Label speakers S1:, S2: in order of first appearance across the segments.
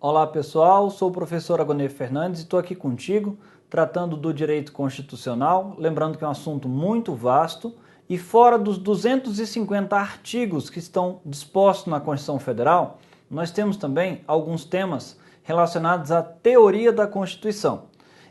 S1: Olá pessoal, sou o professor Agonê Fernandes e estou aqui contigo tratando do direito constitucional, lembrando que é um assunto muito vasto e fora dos 250 artigos que estão dispostos na Constituição Federal, nós temos também alguns temas relacionados à teoria da Constituição.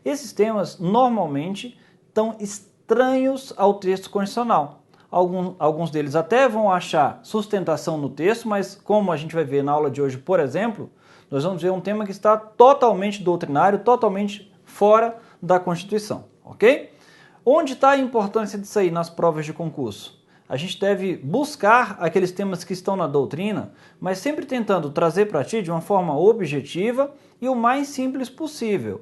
S1: Esses temas normalmente estão estranhos ao texto constitucional. Alguns deles até vão achar sustentação no texto, mas como a gente vai ver na aula de hoje, por exemplo, nós vamos ver um tema que está totalmente doutrinário, totalmente fora da Constituição, ok? Onde está a importância disso aí nas provas de concurso? A gente deve buscar aqueles temas que estão na doutrina, mas sempre tentando trazer para ti de uma forma objetiva e o mais simples possível.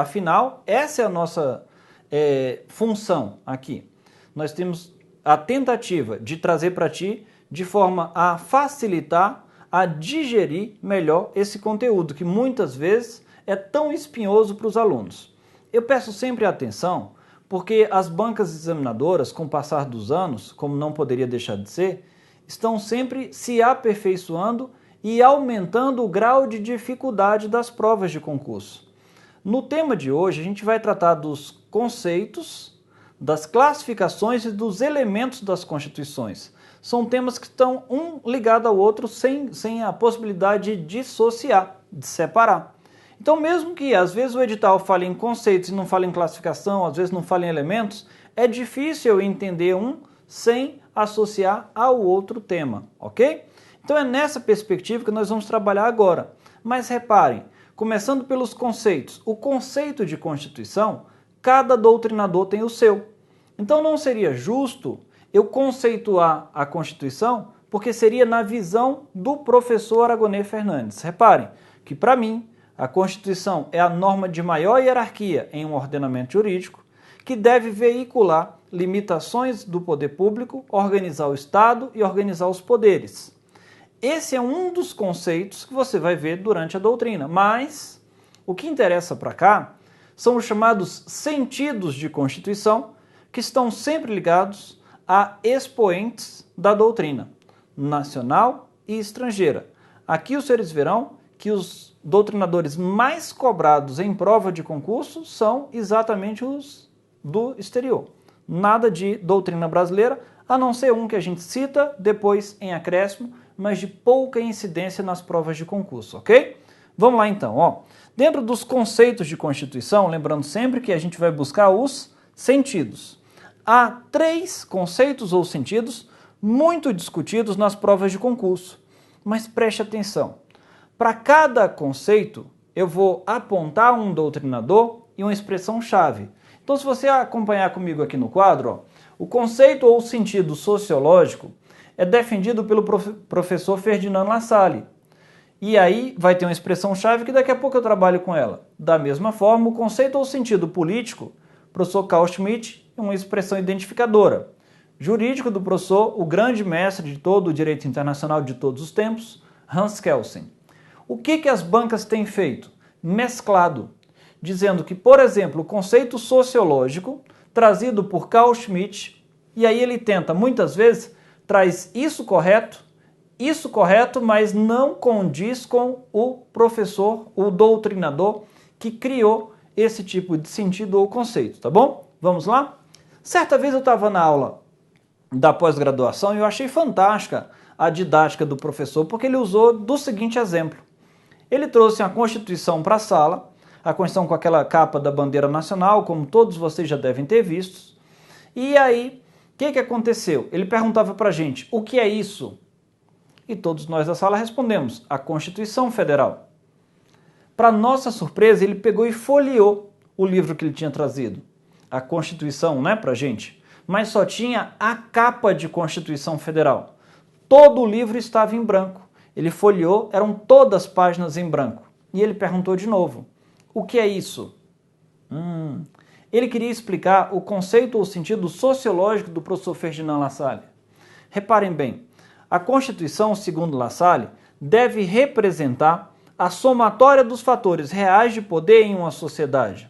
S1: Afinal, essa é a nossa função aqui. Nós temos a tentativa de trazer para ti de forma a facilitar, a digerir melhor esse conteúdo, que muitas vezes é tão espinhoso para os alunos. Eu peço sempre atenção, porque as bancas examinadoras, com o passar dos anos, como não poderia deixar de ser, estão sempre se aperfeiçoando e aumentando o grau de dificuldade das provas de concurso. No tema de hoje, a gente vai tratar dos conceitos, das classificações e dos elementos das constituições. São temas que estão um ligado ao outro sem a possibilidade de dissociar, de separar. Então, mesmo que às vezes o edital fale em conceitos e não fale em classificação, às vezes não fale em elementos, é difícil entender um sem associar ao outro tema, ok? Então é nessa perspectiva que nós vamos trabalhar agora. Mas reparem, começando pelos conceitos, o conceito de Constituição, cada doutrinador tem o seu. Então não seria justo eu conceituar a Constituição, porque seria na visão do professor Agonê Fernandes. Reparem que, para mim, a Constituição é a norma de maior hierarquia em um ordenamento jurídico que deve veicular limitações do poder público, organizar o Estado e organizar os poderes. Esse é um dos conceitos que você vai ver durante a doutrina, mas o que interessa para cá são os chamados sentidos de Constituição, que estão sempre ligados a expoentes da doutrina nacional e estrangeira. Aqui os senhores verão que os doutrinadores mais cobrados em prova de concurso são exatamente os do exterior. Nada de doutrina brasileira, a não ser um que a gente cita depois em acréscimo, mas de pouca incidência nas provas de concurso, ok? Vamos lá então, ó. Dentro dos conceitos de Constituição, lembrando sempre que a gente vai buscar os sentidos. Há 3 conceitos ou sentidos muito discutidos nas provas de concurso, mas preste atenção. Para cada conceito, eu vou apontar um doutrinador e uma expressão-chave. Então, se você acompanhar comigo aqui no quadro, ó, o conceito ou sentido sociológico é defendido pelo professor Ferdinand Lassalle. E aí vai ter uma expressão-chave que daqui a pouco eu trabalho com ela. Da mesma forma, o conceito ou sentido político, professor Carl Schmitt, uma expressão identificadora. Jurídico do professor, o grande mestre de todo o direito internacional de todos os tempos, Hans Kelsen. O que as bancas têm feito? Mesclado, dizendo que, por exemplo, o conceito sociológico, trazido por Carl Schmitt, e aí ele tenta, muitas vezes, traz isso correto, mas não condiz com o professor, o doutrinador, que criou esse tipo de sentido ou conceito, tá bom? Vamos lá? Certa vez eu estava na aula da pós-graduação e eu achei fantástica a didática do professor, porque ele usou do seguinte exemplo. Ele trouxe a Constituição para a sala, a Constituição com aquela capa da bandeira nacional, como todos vocês já devem ter visto. E aí, o que aconteceu? Ele perguntava para a gente, o que é isso? E todos nós da sala respondemos, a Constituição Federal. Para nossa surpresa, ele pegou e folheou o livro que ele tinha trazido. A Constituição, né, pra gente, mas só tinha a capa de Constituição Federal. Todo o livro estava em branco. Ele folheou, eram todas as páginas em branco. E ele perguntou de novo, o que é isso? Ele queria explicar o conceito ou sentido sociológico do professor Ferdinand Lassalle. Reparem bem, a Constituição, segundo Lassalle, deve representar a somatória dos fatores reais de poder em uma sociedade.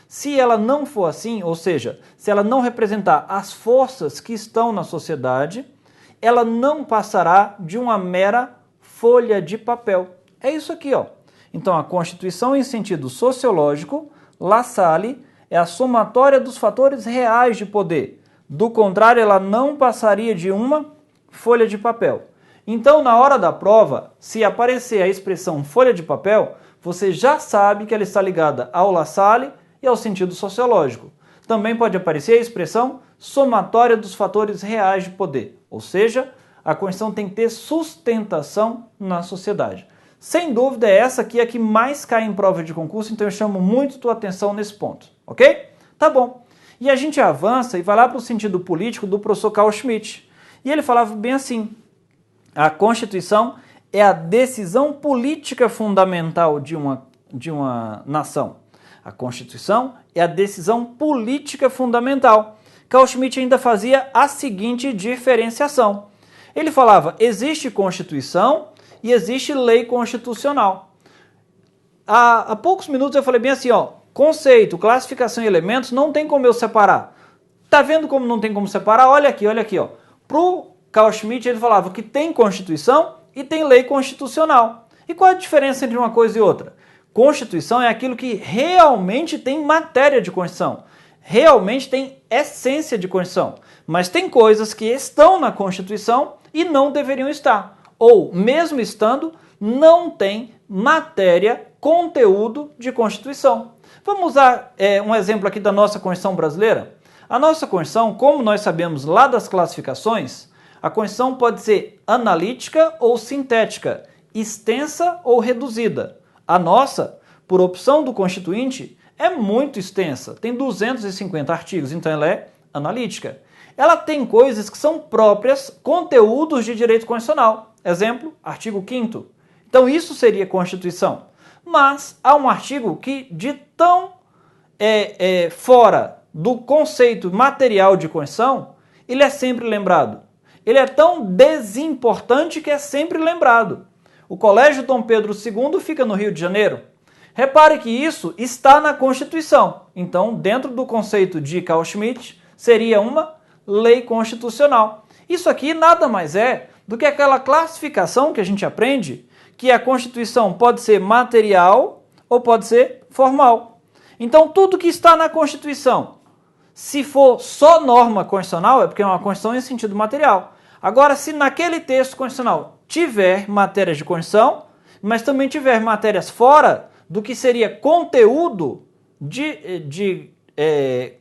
S1: Se ela não for assim, ou seja, se ela não representar as forças que estão na sociedade, ela não passará de uma mera folha de papel. É isso aqui, ó. Então, a Constituição, em sentido sociológico, La Salle, é a somatória dos fatores reais de poder. Do contrário, ela não passaria de uma folha de papel. Então, na hora da prova, se aparecer a expressão folha de papel, você já sabe que ela está ligada ao La Salle e ao sentido sociológico. Também pode aparecer a expressão somatória dos fatores reais de poder, ou seja, a Constituição tem que ter sustentação na sociedade. Sem dúvida, essa aqui é a que mais cai em prova de concurso, então eu chamo muito tua atenção nesse ponto, ok? Tá bom. E a gente avança e vai lá para o sentido político do professor Carl Schmitt. E ele falava bem assim, a Constituição é a decisão política fundamental de uma nação. A Constituição é a decisão política fundamental. Carl Schmitt ainda fazia a seguinte diferenciação. Ele falava, existe Constituição e existe lei constitucional. Há poucos minutos eu falei bem assim, ó, conceito, classificação e elementos, não tem como eu separar. Tá vendo como não tem como separar? Olha aqui, ó. Pro Carl Schmitt ele falava que tem Constituição e tem lei constitucional. E qual é a diferença entre uma coisa e outra? Constituição é aquilo que realmente tem matéria de Constituição, realmente tem essência de Constituição, mas tem coisas que estão na Constituição e não deveriam estar, ou mesmo estando, não tem matéria, conteúdo de Constituição. Vamos usar um exemplo aqui da nossa Constituição brasileira? A nossa Constituição, como nós sabemos lá das classificações, a Constituição pode ser analítica ou sintética, extensa ou reduzida. A nossa, por opção do Constituinte, é muito extensa, tem 250 artigos, então ela é analítica. Ela tem coisas que são próprias, conteúdos de direito constitucional. Exemplo, artigo 5º. Então isso seria Constituição. Mas há um artigo que de tão fora do conceito material de Constituição, ele é sempre lembrado. Ele é tão desimportante que é sempre lembrado. O Colégio Dom Pedro II fica no Rio de Janeiro. Repare que isso está na Constituição. Então, dentro do conceito de Carl Schmitt, seria uma lei constitucional. Isso aqui nada mais é do que aquela classificação que a gente aprende, que a Constituição pode ser material ou pode ser formal. Então, tudo que está na Constituição, se for só norma constitucional, é porque é uma Constituição em sentido material. Agora, se naquele texto constitucional tiver matérias de Constituição, mas também tiver matérias fora do que seria conteúdo de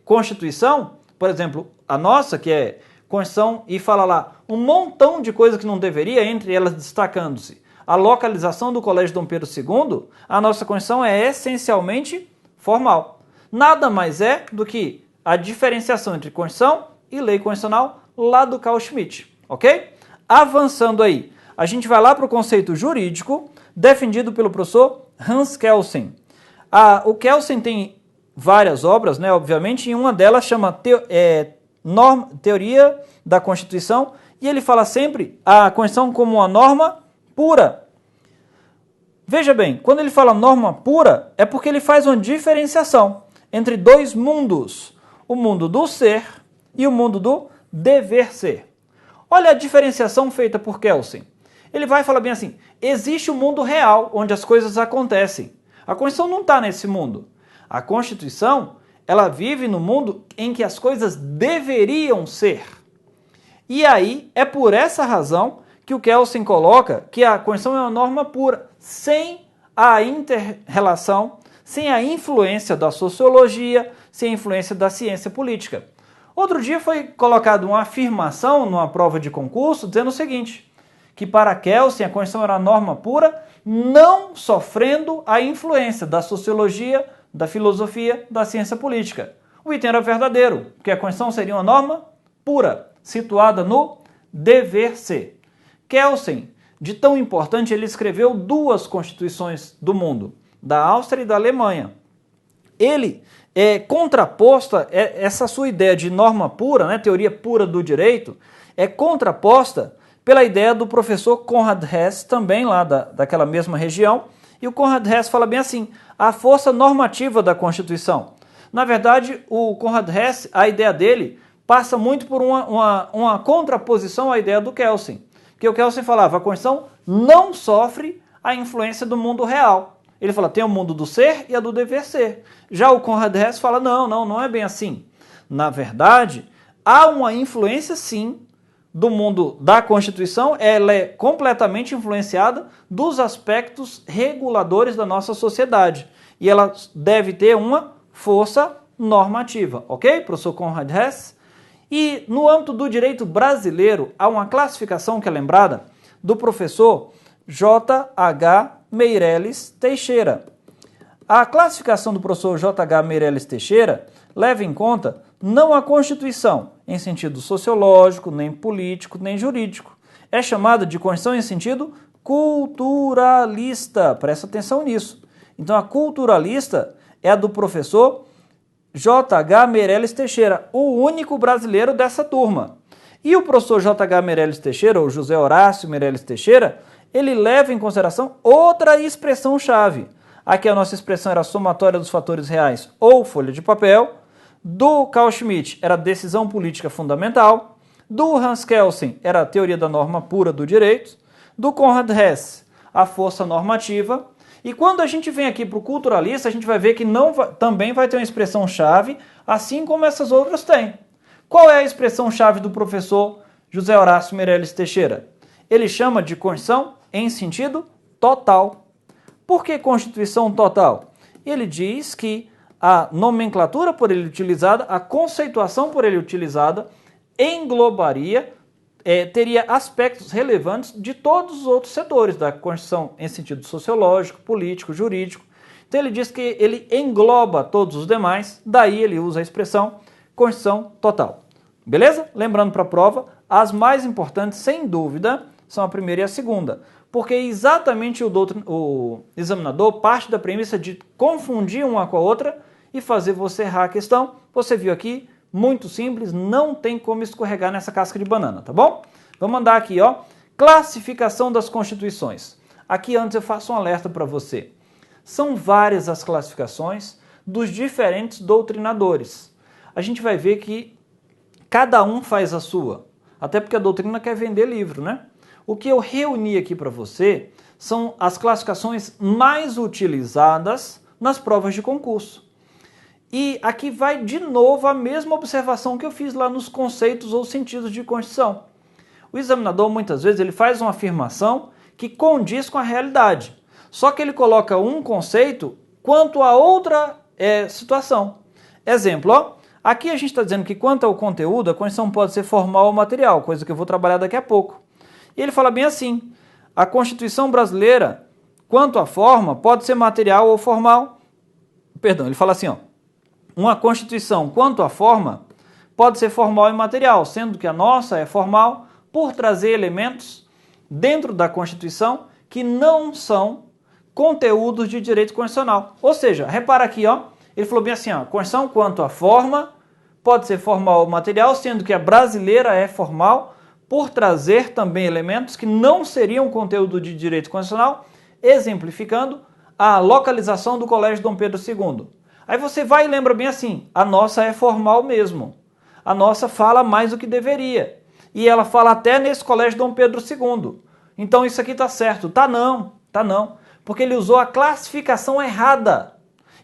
S1: Constituição, por exemplo, a nossa, que é Constituição, e fala lá um montão de coisas que não deveria, entre elas destacando-se a localização do Colégio Dom Pedro II, a nossa Constituição é essencialmente formal. Nada mais é do que a diferenciação entre Constituição e lei constitucional lá do Carl Schmitt, ok? Avançando aí, a gente vai lá para o conceito jurídico, defendido pelo professor Hans Kelsen. O Kelsen tem várias obras, né, obviamente, e uma delas chama Teoria da Constituição, e ele fala sempre a Constituição como uma norma pura. Veja bem, quando ele fala norma pura, é porque ele faz uma diferenciação entre dois mundos, o mundo do ser e o mundo do dever ser. Olha a diferenciação feita por Kelsen. Ele vai falar bem assim, existe o mundo real, onde as coisas acontecem. A Constituição não está nesse mundo. A Constituição, ela vive no mundo em que as coisas deveriam ser. E aí, é por essa razão que o Kelsen coloca que a Constituição é uma norma pura, sem a inter-relação, sem a influência da sociologia, sem a influência da ciência política. Outro dia foi colocada uma afirmação numa prova de concurso dizendo o seguinte, que para Kelsen a Constituição era uma norma pura, não sofrendo a influência da sociologia, da filosofia, da ciência política. O item era verdadeiro, porque a Constituição seria uma norma pura, situada no dever ser. Kelsen, de tão importante, ele escreveu 2 constituições do mundo, da Áustria e da Alemanha. Ele contraposta, essa sua ideia de norma pura, né, teoria pura do direito, é contraposta pela ideia do professor Konrad Hess, também lá daquela mesma região, e o Konrad Hess fala bem assim, a força normativa da Constituição. Na verdade, o Konrad Hess, a ideia dele, passa muito por uma contraposição à ideia do Kelsen. Porque o Kelsen falava, a Constituição não sofre a influência do mundo real. Ele fala, tem o mundo do ser e a do dever ser. Já o Conrad Hess fala, não é bem assim. Na verdade, há uma influência sim do mundo da Constituição, ela é completamente influenciada dos aspectos reguladores da nossa sociedade. E ela deve ter uma força normativa, ok, professor Conrad Hess? E no âmbito do direito brasileiro, há uma classificação que é lembrada do professor J.H. Meireles Teixeira. A classificação do professor J.H. Meireles Teixeira leva em conta não a Constituição em sentido sociológico, nem político, nem jurídico. É chamada de Constituição em sentido culturalista. Presta atenção nisso. Então, a culturalista é a do professor J.H. Meireles Teixeira, o único brasileiro dessa turma. E o professor J.H. Meireles Teixeira, ou José Horácio Meireles Teixeira, ele leva em consideração outra expressão-chave. Aqui a nossa expressão era somatória dos fatores reais ou folha de papel. Do Carl Schmitt era decisão política fundamental. Do Hans Kelsen era a teoria da norma pura do direito. Do Conrad Hess, a força normativa. E quando a gente vem aqui para o culturalista, a gente vai ver que também vai ter uma expressão-chave, assim como essas outras têm. Qual é a expressão-chave do professor José Horácio Meireles Teixeira? Ele chama de Constituição em sentido total. Por que Constituição total? Ele diz que a nomenclatura por ele utilizada, a conceituação por ele utilizada, englobaria, teria aspectos relevantes de todos os outros setores da Constituição em sentido sociológico, político, jurídico. Então ele diz que ele engloba todos os demais, daí ele usa a expressão Constituição total. Beleza? Lembrando para a prova, as mais importantes, sem dúvida, são a primeira e a segunda, porque exatamente o examinador parte da premissa de confundir uma com a outra e fazer você errar a questão. Você viu aqui, muito simples, não tem como escorregar nessa casca de banana, tá bom? Vamos andar aqui, ó. Classificação das constituições. Aqui antes eu faço um alerta para você. São várias as classificações dos diferentes doutrinadores. A gente vai ver que cada um faz a sua, até porque a doutrina quer vender livro, né? O que eu reuni aqui para você são as classificações mais utilizadas nas provas de concurso. E aqui vai de novo a mesma observação que eu fiz lá nos conceitos ou sentidos de Constituição. O examinador, muitas vezes, ele faz uma afirmação que condiz com a realidade. Só que ele coloca um conceito quanto a outra situação. Exemplo, ó, aqui a gente está dizendo que quanto ao conteúdo, a Constituição pode ser formal ou material, coisa que eu vou trabalhar daqui a pouco. E ele fala bem assim, a Constituição brasileira, quanto à forma, pode ser material ou formal. Perdão, ele fala assim, ó, uma Constituição, quanto à forma, pode ser formal e material, sendo que a nossa é formal por trazer elementos dentro da Constituição que não são conteúdos de direito constitucional. Ou seja, repara aqui, ó, ele falou bem assim, ó, a Constituição, quanto à forma, pode ser formal ou material, sendo que a brasileira é formal por trazer também elementos que não seriam conteúdo de direito constitucional, exemplificando a localização do Colégio Dom Pedro II. Aí você vai e lembra bem assim, a nossa é formal mesmo. A nossa fala mais do que deveria. E ela fala até nesse Colégio Dom Pedro II. Então isso aqui tá certo. Tá não. Porque ele usou a classificação errada.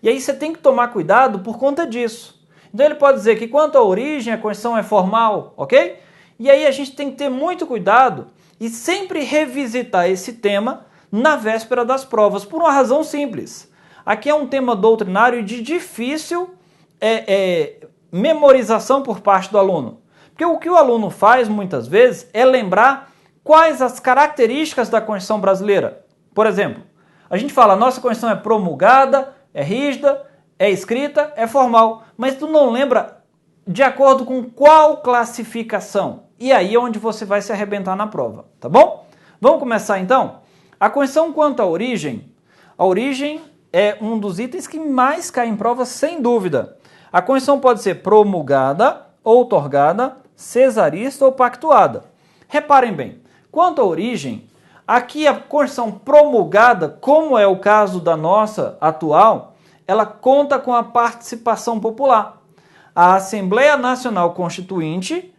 S1: E aí você tem que tomar cuidado por conta disso. Então ele pode dizer que quanto à origem, a Constituição é formal, ok? E aí a gente tem que ter muito cuidado e sempre revisitar esse tema na véspera das provas, por uma razão simples. Aqui é um tema doutrinário de difícil memorização por parte do aluno. Porque o que o aluno faz muitas vezes é lembrar quais as características da Constituição brasileira. Por exemplo, a gente fala, a nossa Constituição é promulgada, é rígida, é escrita, é formal, mas tu não lembra de acordo com qual classificação. E aí é onde você vai se arrebentar na prova, tá bom? Vamos começar então? A Constituição quanto à origem é um dos itens que mais cai em prova, sem dúvida. A Constituição pode ser promulgada, outorgada, cesarista ou pactuada. Reparem bem, quanto à origem, aqui a Constituição promulgada, como é o caso da nossa atual, ela conta com a participação popular. A Assembleia Nacional Constituinte,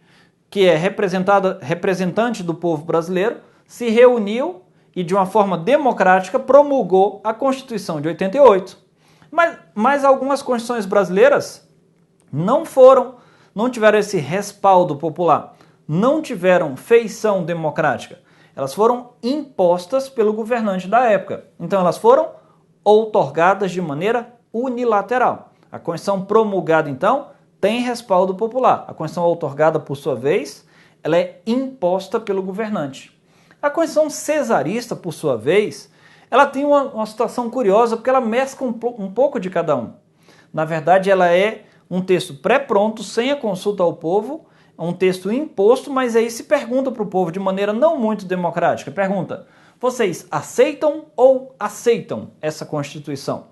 S1: que é representante do povo brasileiro, se reuniu e de uma forma democrática promulgou a Constituição de 88. Mas algumas constituições brasileiras não tiveram esse respaldo popular, não tiveram feição democrática. Elas foram impostas pelo governante da época. Então elas foram outorgadas de maneira unilateral. A Constituição promulgada, então, tem respaldo popular. A Constituição outorgada, por sua vez, ela é imposta pelo governante. A Constituição cesarista, por sua vez, ela tem uma situação curiosa, porque ela mescla um pouco de cada um. Na verdade, ela é um texto pré-pronto, sem a consulta ao povo, um texto imposto, mas aí se pergunta para o povo de maneira não muito democrática. Pergunta: vocês aceitam ou aceitam essa Constituição?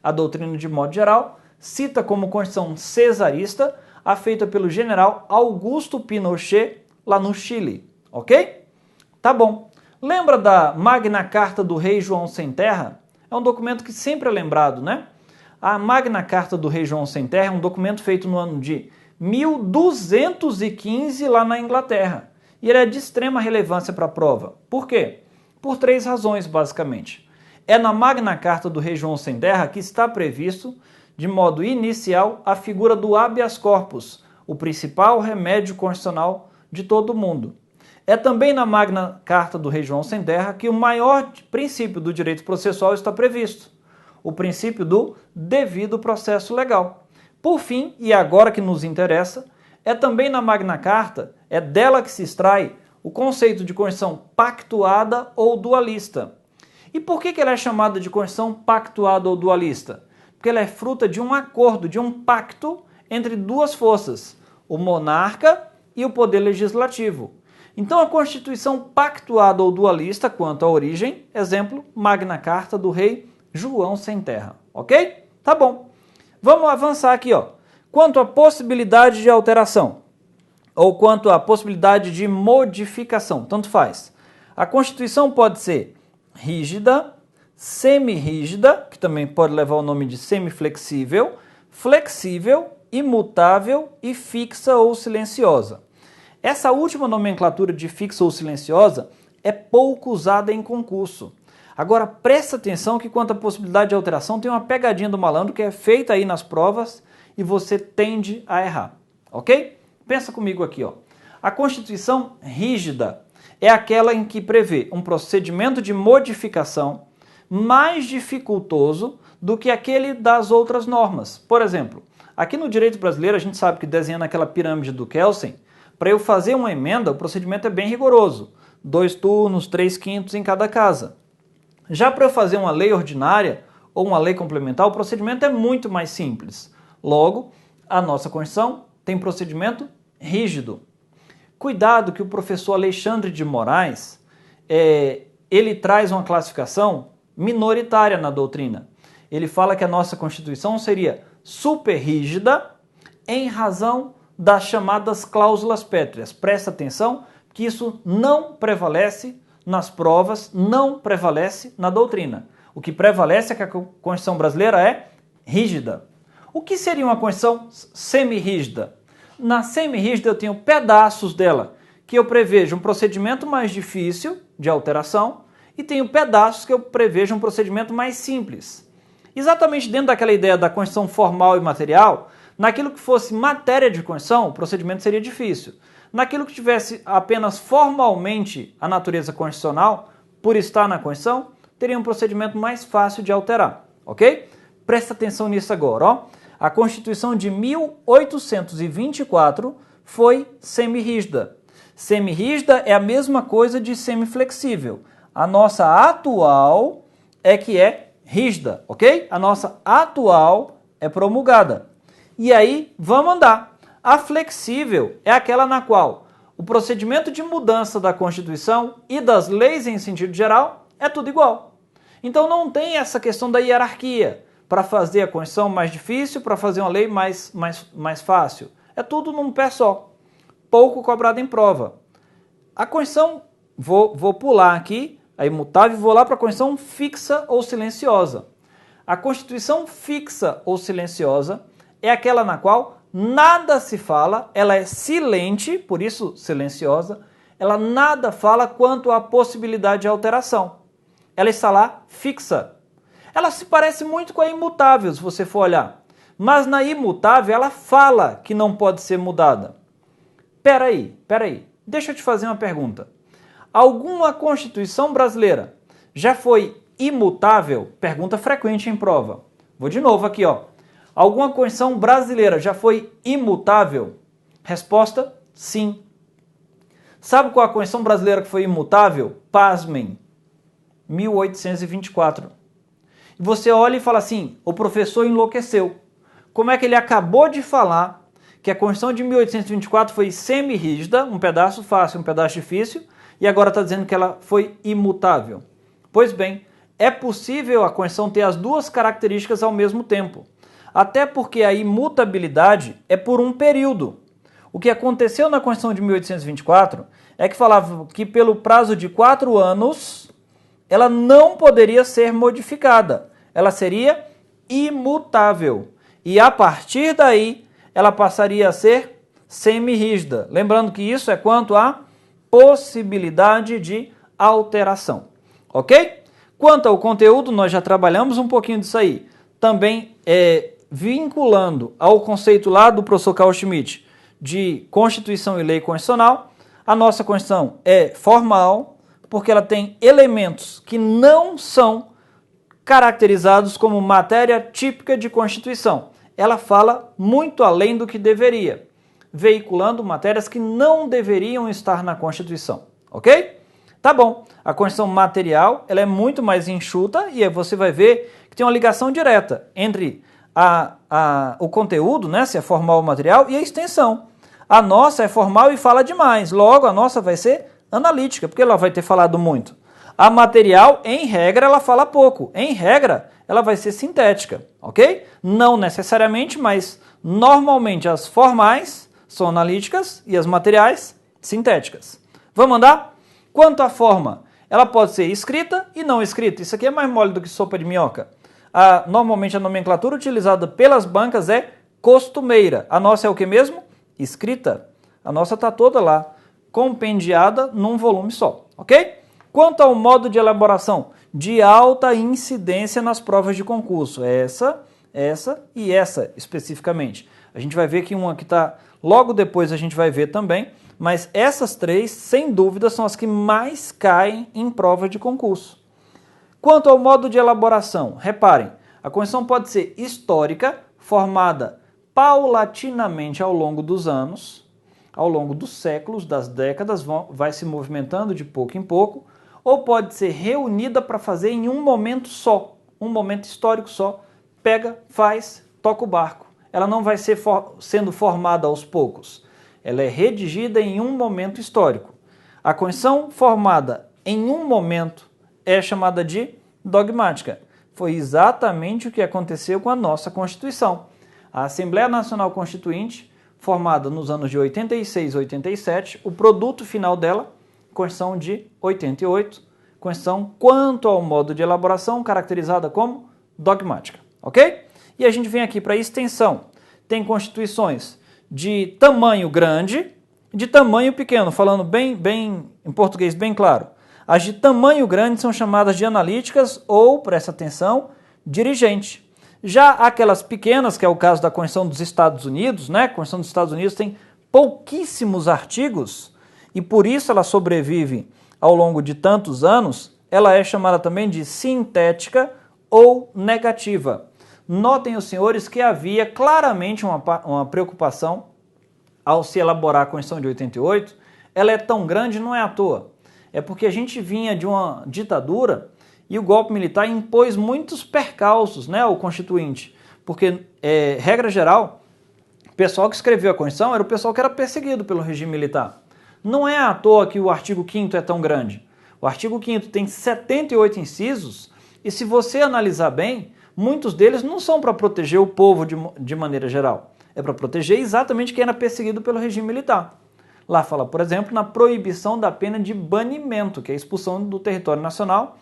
S1: A doutrina, de modo geral, cita como Constituição cesarista a feita pelo general Augusto Pinochet lá no Chile, ok? Tá bom. Lembra da Magna Carta do Rei João Sem Terra? É um documento que sempre é lembrado, né? A Magna Carta do Rei João Sem Terra é um documento feito no ano de 1215 lá na Inglaterra. E ele é de extrema relevância para a prova. Por quê? Por 3 razões, basicamente. É na Magna Carta do Rei João Sem Terra que está previsto, de modo inicial, a figura do habeas corpus, o principal remédio constitucional de todo o mundo. É também na Magna Carta do Rei João Sem Terra que o maior princípio do direito processual está previsto, o princípio do devido processo legal. Por fim, e agora que nos interessa, é também na Magna Carta, é dela que se extrai o conceito de Constituição pactuada ou dualista. E por que ela é chamada de Constituição pactuada ou dualista? Porque ela é fruta de um acordo, de um pacto entre duas forças, o monarca e o poder legislativo. Então a Constituição pactuada ou dualista, quanto à origem, exemplo, Magna Carta do Rei João Sem Terra, ok? Tá bom. Vamos avançar aqui, ó. Quanto à possibilidade de alteração, ou quanto à possibilidade de modificação, tanto faz. A Constituição pode ser rígida, semi-rígida, que também pode levar o nome de semiflexível, flexível, imutável e fixa ou silenciosa. Essa última nomenclatura de fixa ou silenciosa é pouco usada em concurso. Agora, presta atenção que quanto à possibilidade de alteração, tem uma pegadinha do malandro que é feita aí nas provas e você tende a errar, ok? Pensa comigo aqui, ó. A Constituição rígida é aquela em que prevê um procedimento de modificação mais dificultoso do que aquele das outras normas. Por exemplo, aqui no direito brasileiro, a gente sabe que desenhando aquela pirâmide do Kelsen, para eu fazer uma emenda, o procedimento é bem rigoroso. 2 turnos, 3/5 em cada casa. Já para eu fazer uma lei ordinária ou uma lei complementar, o procedimento é muito mais simples. Logo, a nossa Constituição tem procedimento rígido. Cuidado que o professor Alexandre de Moraes, ele traz uma classificação minoritária na doutrina. Ele fala que a nossa Constituição seria super rígida em razão das chamadas cláusulas pétreas. Presta atenção que isso não prevalece nas provas, não prevalece na doutrina. O que prevalece é que a Constituição brasileira é rígida. O que seria uma Constituição semi-rígida? Na semi-rígida eu tenho pedaços dela que eu prevejo um procedimento mais difícil de alteração e tenho pedaços que eu prevejo um procedimento mais simples. Exatamente dentro daquela ideia da Constituição formal e material, naquilo que fosse matéria de Constituição, o procedimento seria difícil. Naquilo que tivesse apenas formalmente a natureza constitucional, por estar na Constituição, teria um procedimento mais fácil de alterar, ok? Presta atenção nisso agora, ó. A Constituição de 1824 foi semi-rígida. Semi-rígida é a mesma coisa de semiflexível. A nossa atual é que é rígida, ok? A nossa atual é promulgada. E aí, vamos andar. A flexível é aquela na qual o procedimento de mudança da Constituição e das leis em sentido geral é tudo igual. Então não tem essa questão da hierarquia para fazer a Constituição mais difícil, para fazer uma lei mais fácil. É tudo num pé só. Pouco cobrado em prova. A Constituição, vou pular aqui, a imutável, e vou lá para a Constituição fixa ou silenciosa. A Constituição fixa ou silenciosa é aquela na qual nada se fala, ela é silente, por isso silenciosa, ela nada fala quanto à possibilidade de alteração. ela está lá fixa. Ela se parece muito com a imutável, se você for olhar. Mas na imutável ela fala que não pode ser mudada. Peraí, deixa eu te fazer uma pergunta. Alguma Constituição brasileira já foi imutável? Pergunta frequente em prova. Vou de novo aqui, ó. Alguma Constituição brasileira já foi imutável? Resposta, sim. Sabe qual a Constituição brasileira que foi imutável? Pasmem, 1824. E você olha e fala assim, o professor enlouqueceu. Como é que ele acabou de falar que a Constituição de 1824 foi semi-rígida, um pedaço fácil, um pedaço difícil, e agora está dizendo que ela foi imutável? Pois bem, é possível a Constituição ter as duas características ao mesmo tempo. Até porque a imutabilidade é por um período. O que aconteceu na Constituição de 1824 é que falava que pelo prazo de 4 anos ela não poderia ser modificada. Ela seria imutável. E a partir daí ela passaria a ser semi-rígida. Lembrando que isso é quanto à possibilidade de alteração. Ok? Quanto ao conteúdo, nós já trabalhamos um pouquinho disso aí. Também vinculando ao conceito lá do professor Carl Schmitt de Constituição e Lei Constitucional, a nossa Constituição é formal, porque ela tem elementos que não são caracterizados como matéria típica de Constituição. Ela fala muito além do que deveria, veiculando matérias que não deveriam estar na Constituição, ok? Tá bom, a Constituição material ela é muito mais enxuta e aí você vai ver que tem uma ligação direta entre o conteúdo, né, se é formal ou material, e a extensão. A nossa é formal e fala demais, logo a nossa vai ser analítica, porque ela vai ter falado muito. A material, em regra, ela fala pouco. Em regra, ela vai ser sintética, ok? Não necessariamente, mas normalmente as formais são analíticas e as materiais sintéticas. Vamos andar? Quanto à forma, ela pode ser escrita e não escrita. Isso aqui é mais mole do que sopa de minhoca. Normalmente a nomenclatura utilizada pelas bancas é costumeira. A nossa é o que mesmo? Escrita. A nossa está toda lá, compendiada num volume só, ok? Quanto ao modo de elaboração, de alta incidência nas provas de concurso. Essa e essa especificamente. A gente vai ver que uma que está logo depois a gente vai ver também, mas essas três, sem dúvida, são as que mais caem em prova de concurso. Quanto ao modo de elaboração, reparem, a Constituição pode ser histórica, formada paulatinamente ao longo dos anos, ao longo dos séculos, das décadas, vai se movimentando de pouco em pouco, ou pode ser reunida para fazer em um momento só, um momento histórico só, pega, faz, toca o barco. Ela não vai ser sendo formada aos poucos, ela é redigida em um momento histórico. A Constituição formada em um momento é chamada de dogmática. Foi exatamente o que aconteceu com a nossa Constituição. A Assembleia Nacional Constituinte, formada nos anos de 86 e 87, o produto final dela, Constituição de 88, Constituição quanto ao modo de elaboração, caracterizada como dogmática, ok? E a gente vem aqui para a extensão. Tem constituições de tamanho grande, de tamanho pequeno, falando bem em português bem claro. As de tamanho grande são chamadas de analíticas ou, presta atenção, dirigente. Já aquelas pequenas, que é o caso da Constituição dos Estados Unidos, né? A Constituição dos Estados Unidos tem pouquíssimos artigos e por isso ela sobrevive ao longo de tantos anos, ela é chamada também de sintética ou negativa. Notem os senhores que havia claramente uma preocupação ao se elaborar a Constituição de 88, ela é tão grande não é à toa. É porque a gente vinha de uma ditadura e o golpe militar impôs muitos percalços, né, ao Constituinte. Porque, regra geral, o pessoal que escreveu a Constituição era o pessoal que era perseguido pelo regime militar. Não é à toa que o artigo 5º é tão grande. O artigo 5º tem 78 incisos e se você analisar bem, muitos deles não são para proteger o povo de maneira geral. É para proteger exatamente quem era perseguido pelo regime militar. Lá fala, por exemplo, na proibição da pena de banimento, que é a expulsão do território nacional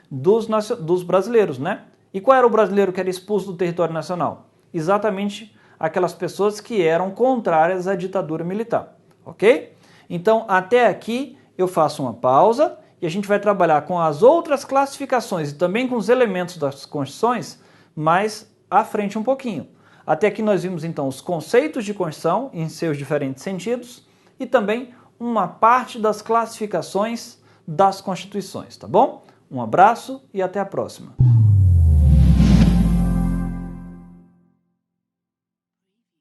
S1: dos brasileiros, né? E qual era o brasileiro que era expulso do território nacional? Exatamente aquelas pessoas que eram contrárias à ditadura militar, ok? Então, até aqui eu faço uma pausa e a gente vai trabalhar com as outras classificações e também com os elementos das Constituições mais à frente um pouquinho. Até aqui nós vimos então os conceitos de Constituição em seus diferentes sentidos e também uma parte das classificações das Constituições, tá bom? Um abraço e até a próxima.